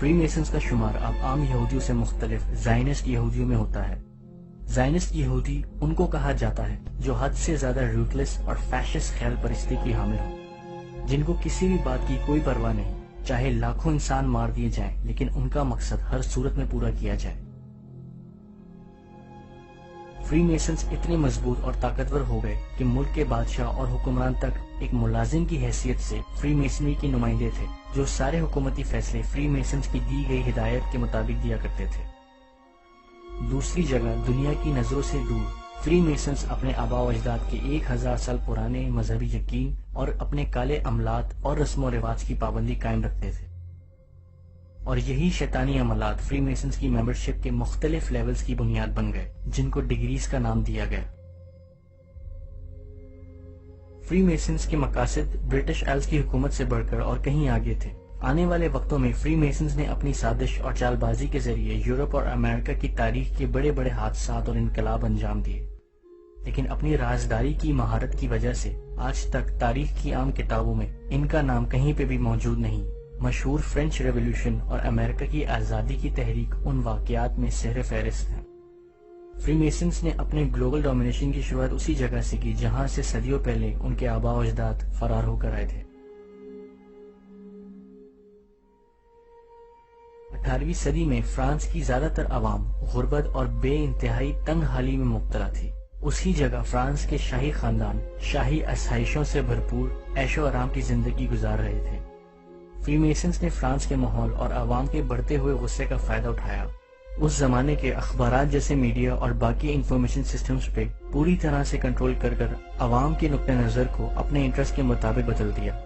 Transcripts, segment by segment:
Free masons کا شمار اب عام یہودیوں سے مختلف زائنسٹ یہودیوں میں ہوتا ہے۔ زائنسٹ یہودی ان کو کہا جاتا ہے جو حد سے زیادہ روٹلیس اور فیشسٹ خیال پرستی کی حامل ہو، جن کو کسی بھی بات کی کوئی پرواہ نہیں، چاہے لاکھوں انسان مار دیے جائیں لیکن ان کا مقصد ہر صورت میں پورا کیا جائے۔ فری میسنز اتنے مضبوط اور طاقتور ہو گئے کہ ملک کے بادشاہ اور حکمران تک ایک ملازم کی حیثیت سے فری میسنری کے نمائندے تھے، جو سارے حکومتی فیصلے فری میسنز کی دی گئی ہدایت کے مطابق دیا کرتے تھے۔ دوسری جگہ دنیا کی نظروں سے دور فری میسنز اپنے آباء و اجداد کے 1000 سال پرانے مذہبی یقین اور اپنے کالے عملات اور رسم و رواج کی پابندی قائم رکھتے تھے، اور یہی شیطانی عملات فری میسنز کی ممبرشپ کے مختلف لیولز کی بنیاد بن گئے، جن کو ڈگریز کا نام دیا گیا۔ فری میسنز کے مقاصد برٹش آئلز کی حکومت سے بڑھ کر اور کہیں آگے تھے۔ آنے والے وقتوں میں فری میسنز نے اپنی سازش اور چال بازی کے ذریعے یورپ اور امریکہ کی تاریخ کے بڑے بڑے حادثات اور انقلاب انجام دیے، لیکن اپنی رازداری کی مہارت کی وجہ سے آج تک تاریخ کی عام کتابوں میں ان کا نام کہیں پہ بھی موجود نہیں۔ مشہور فرینچ ریولوشن اور امریکہ کی آزادی کی تحریک ان واقعات میں سہر فہرست ہیں۔ فری میسنز نے اپنے گلوبل ڈومینیشن کی شروعات اسی جگہ سے کی جہاں سے صدیوں پہلے ان کے آباء و اجداد فرار ہو کر آئے تھے۔ 18ویں صدی میں فرانس کی زیادہ تر عوام غربت اور بے انتہائی تنگ حالی میں مبتلا تھی۔ اسی جگہ فرانس کے شاہی خاندان شاہی آسائشوں سے بھرپور عیش و آرام کی زندگی گزار رہے تھے۔ فری میسنز نے فرانس کے ماحول اور عوام کے بڑھتے ہوئے غصے کا فائدہ اٹھایا۔ اس زمانے کے اخبارات جیسے میڈیا اور باقی انفارمیشن سسٹمز پہ پوری طرح سے کنٹرول کر عوام کے نقطہ نظر کو اپنے انٹرسٹ کے مطابق بدل دیا۔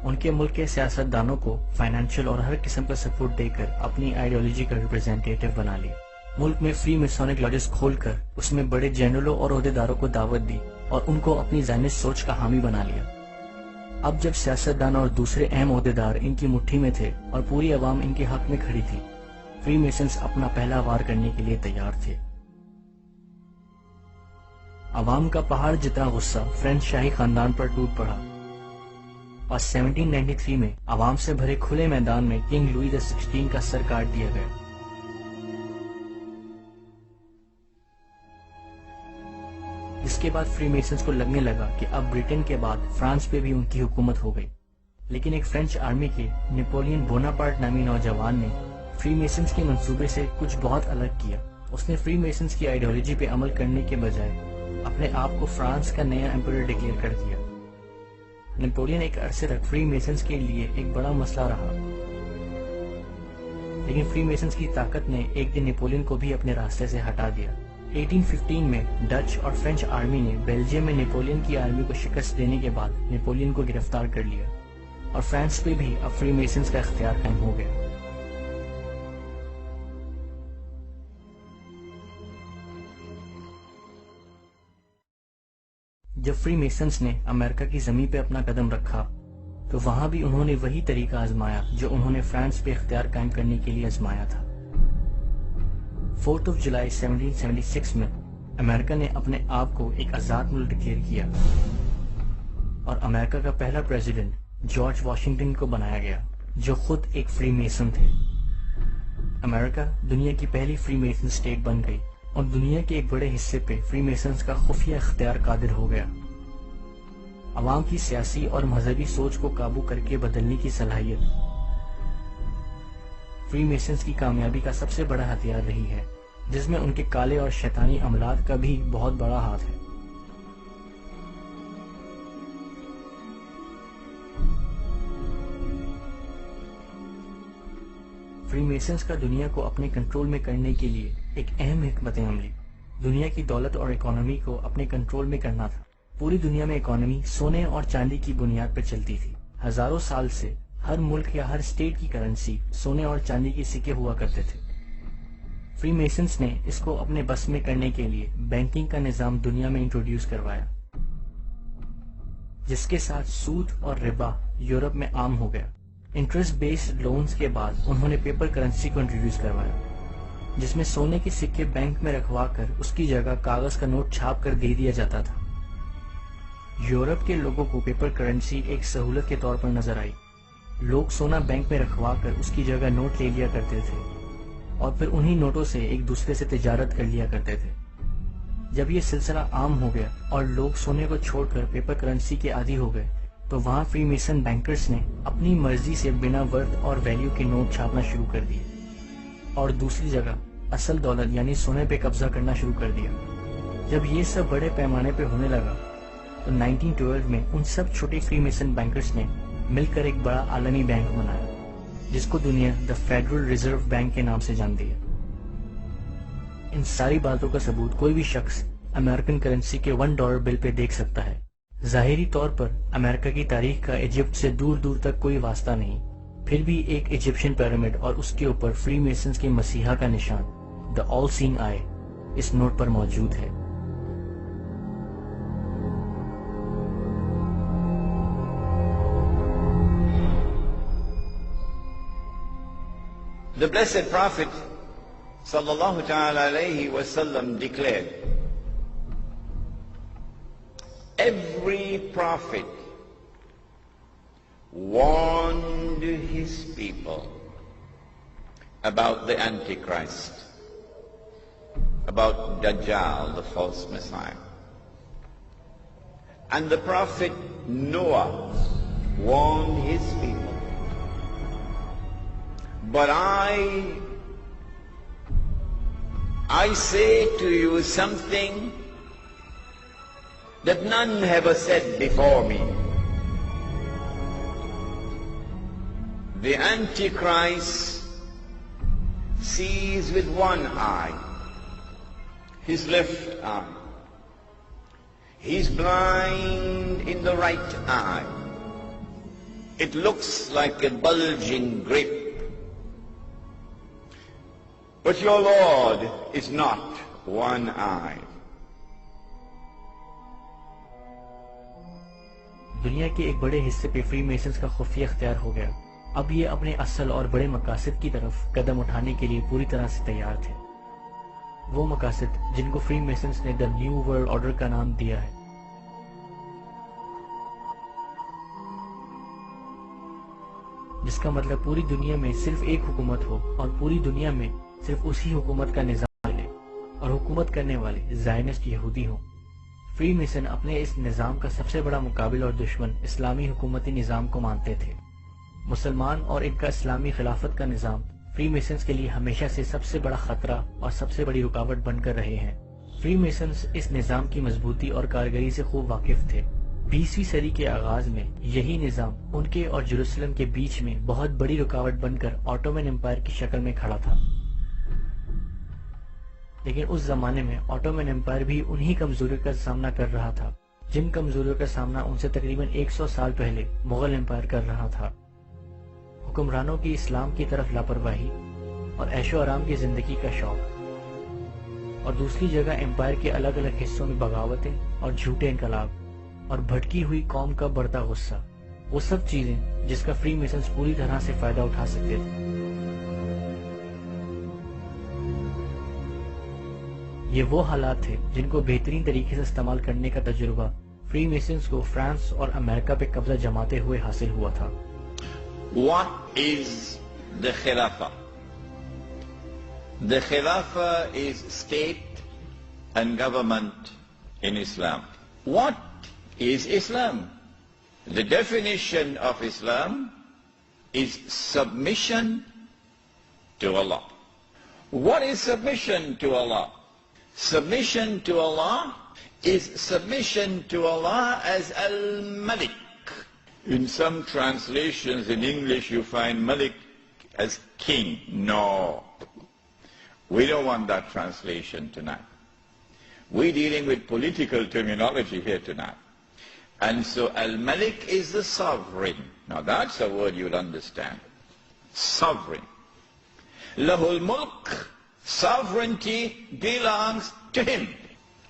ان کے ملک کے سیاستدانوں کو فائنینشیل اور ہر قسم کا سپورٹ دے کر اپنی آئیڈیالوجی کا ریپرزینٹیٹو بنا لیا۔ ملک میں فری میسونک لاجز کھول کر اس میں بڑے جنرلوں اور عہدیداروں کو دعوت دی اور ان کو اپنی زائنسٹ سوچ کا حامی بنا لیا۔ اب جب سیاستدان اور دوسرے اہم عہدیدار ان کی مٹھی میں تھے اور پوری عوام ان کے حق میں کھڑی تھی، فری میسنز اپنا پہلا وار کرنے کے لیے تیار تھے۔ عوام کا پہاڑ جتنا غصہ فرینچ شاہی خاندان پر ٹوٹ پڑا اور 1793 میں عوام سے بھرے کھلے میدان میں کنگ لوئی XVI کا سر کاٹ دیا گیا۔ اس کے بعد فری میسنز کو لگنے لگا کہ اب برٹن کے بعد فرانس پہ بھی ان کی حکومت ہو گئی، لیکن ایک فرینچ آرمی کے نیپولین بوناپارٹ نامی نوجوان نے فری میسنز کے منصوبے سے کچھ بہت الگ کیا۔ اس نے فری میسنز کی آئیڈیالوجی پہ عمل کرنے کے بجائے اپنے آپ کو فرانس کا نیا ایمپرر ڈکلیئر کر دیا۔ نیپولین ایک عرصے تک فری میسنز کے لیے ایک بڑا مسئلہ رہا، لیکن فری میسنز کی طاقت نے ایک دن نیپولین کو بھی اپنے راستے سے ہٹا دیا۔ 1815 میں ڈچ اور فرینچ آرمی نے بیلجیم میں نیپولین کی آرمی کو شکست دینے کے بعد نیپولین کو گرفتار کر لیا اور فرانس پہ بھی اب فری میسنز کا اختیار قائم ہو گیا۔ جب فری میسنز نے امریکہ کی زمین پہ اپنا قدم رکھا تو وہاں بھی انہوں نے وہی طریقہ آزمایا جو انہوں نے فرانس پہ اختیار قائم کرنے کے لیے آزمایا تھا۔ 4 جولائی 1776 میں امریکہ نے اپنے آپ کو ایک آزاد ملک ڈکلیئر کیا اور امریکہ کا پہلا پریزیڈنٹ جارج واشنگٹن کو بنایا گیا، جو خود ایک فری میسن تھے۔ امریکہ دنیا کی پہلی فری میسن اسٹیٹ بن گئی اور دنیا کے ایک بڑے حصے پہ فری میسنز کا خفیہ اختیار قادر ہو گیا۔ عوام کی سیاسی اور مذہبی سوچ کو قابو کر کے بدلنے کی صلاحیت فری میسنز کی کامیابی کا سب سے بڑا ہتھیار رہی ہے، جس میں ان کے کالے اور شیطانی عملات کا بھی بہت بڑا ہاتھ ہے۔ فری میسنز کا دنیا کو اپنے کنٹرول میں کرنے کے لیے ایک اہم حکمت عملی دنیا کی دولت اور اکانومی کو اپنے کنٹرول میں کرنا تھا۔ پوری دنیا میں اکانومی سونے اور چاندی کی بنیاد پر چلتی تھی۔ ہزاروں سال سے ہر ملک یا ہر اسٹیٹ کی کرنسی سونے اور چاندی کے سکے ہوا کرتے تھے۔ فری میسنز نے اس کو اپنے بس میں کرنے کے لیے بینکنگ کا نظام دنیا میں انٹروڈیوس کروایا، جس کے ساتھ سود اور ربا یورپ میں عام ہو گیا۔ انٹرسٹ بیسڈ لونز کے بعد انہوں نے پیپر کرنسی کو انٹروڈیوس کروایا، جس میں سونے کے سکے بینک میں رکھوا کر اس کی جگہ کاغذ کا نوٹ چھاپ کر دے دیا جاتا تھا۔ یورپ کے لوگوں کو پیپر کرنسی ایک سہولت کے طور پر نظر آئی۔ لوگ سونا بینک میں رکھوا کر اس کی جگہ نوٹ لے لیا کرتے تھے اور پھر انہی نوٹوں سے ایک دوسرے سے تجارت کر لیا کرتے تھے۔ جب یہ سلسلہ عام ہو گیا اور لوگ سونے کو چھوڑ کر پیپر کرنسی کے عادی ہو گئے تو وہاں فری میسن بینکرز نے اپنی مرضی سے بنا ورتھ اور ویلیو کے نوٹ چھاپنا شروع کر دیے اور دوسری جگہ اصل ڈالر یعنی سونے پہ قبضہ کرنا شروع کر دیا۔ جب یہ سب بڑے پیمانے پہ ہونے لگا تو 1912 میں ان سب چھوٹے فری میسن بینکرز نے مل کر ایک بڑا عالمی بینک بنایا جس کو دنیا دا فیڈرل ریزرو بینک کے نام سے جانتی ہے۔ ان ساری باتوں کا ثبوت کوئی بھی شخص امریکن کرنسی کے $1 بل پہ دیکھ سکتا ہے۔ ظاہری طور پر امریکہ کی تاریخ کا ایجپٹ سے دور دور تک کوئی واسطہ نہیں، پھر بھی ایک ایجپشن پیرامڈ اور اس کے اوپر فری میسنز کے مسیحا کا نشان دا آل سینگ آئی اس نوٹ پر موجود ہے۔ The blessed Prophet sallallahu ta'ala alayhi wa sallam declared, every prophet warned his people about the Antichrist, about Dajjal, the false Messiah. And the prophet Noah warned his people. But I say to you something that none have said before me. The Antichrist sees with one eye, his left eye. He's blind in the right eye. It looks like a bulging grape. But your Lord is not one-eyed. دنیا کے ایک بڑے حصے پہ free masons کا خفیہ اختیار ہو گیا۔ اب یہ اپنے اصل اور بڑے مقاصد کی طرف قدم اٹھانے کے لیے پوری طرح سے تیار تھے، وہ مقاصد جن کو فری میسنز نے دا نیو ورلڈ آرڈر کا نام دیا ہے۔ جس کا مطلب پوری دنیا میں صرف ایک حکومت ہو اور پوری دنیا میں صرف اسی حکومت کا نظام چلے اور حکومت کرنے والے زائنسٹ یہودی ہوں۔ فری میسن اپنے اس نظام کا سب سے بڑا مقابل اور دشمن اسلامی حکومتی نظام کو مانتے تھے۔ مسلمان اور ان کا اسلامی خلافت کا نظام فری میسنز کے لیے ہمیشہ سے سب سے بڑا خطرہ اور سب سے بڑی رکاوٹ بن کر رہے ہیں۔ فری میسنز اس نظام کی مضبوطی اور کارگری سے خوب واقف تھے۔ 20ویں صدی کے آغاز میں یہی نظام ان کے اور جیروسلم کے بیچ میں بہت بڑی رکاوٹ بن کر آٹومن امپائر کی شکل میں کھڑا تھا۔ لیکن اس زمانے میں آٹومن امپائر بھی انہی کمزوریوں کا سامنا کر رہا تھا جن کمزوریوں کا سامنا ان سے تقریباً 100 سال پہلے مغل امپائر کر رہا تھا۔ حکمرانوں کی اسلام کی طرف لاپرواہی اور عیش و آرام کی زندگی کا شوق، اور دوسری جگہ امپائر کے الگ الگ حصوں میں بغاوتیں اور جھوٹے انقلاب اور بھٹکی ہوئی قوم کا بڑھتا غصہ، وہ سب چیزیں جس کا فری میسنز پوری طرح سے فائدہ اٹھا سکتے تھے۔ یہ وہ حالات تھے جن کو بہترین طریقے سے استعمال کرنے کا تجربہ فری میسنز کو فرانس اور امریکہ پہ قبضہ جماتے ہوئے حاصل ہوا تھا۔ What is the Khilafah? The Khilafah is state and government in Islam. What is Islam? The definition of Islam is submission to Allah. What is submission to Allah? Submission to Allah is submission to Allah as Al-Malik. In some translations in English you find Malik as king. No. We don't want that translation tonight. We're dealing with political terminology here tonight. And so Al-Malik is the sovereign. Now that's a word you'll understand. Sovereign. Lahul Mulk, sovereignty belongs to him.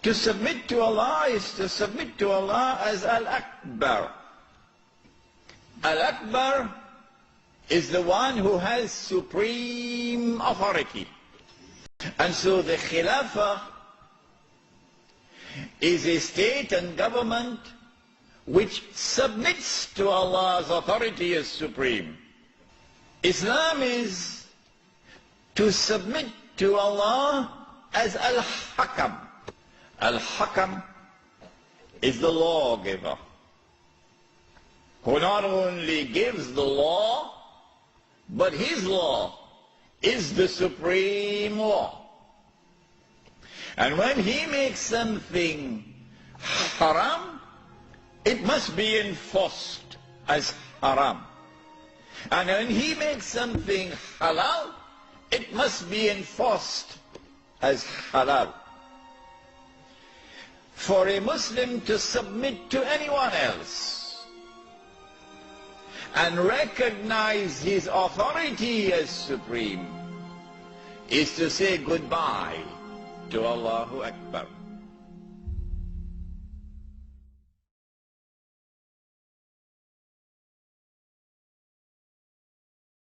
To submit to Allah is to submit to Allah as Al-Akbar. Al-Akbar is the one who has supreme authority. And so the Khilafah is a state and government which submits to Allah's authority as supreme. Islam is to submit to Allah as Al-Hakam. Al-Hakam is the lawgiver, who not only gives the law, but his law is the supreme law. And when he makes something haram, it must be enforced as haram. And when he makes something halal, it must be enforced as halal. For a Muslim to submit to anyone else and recognize his authority as supreme is to say goodbye to Allahu Akbar.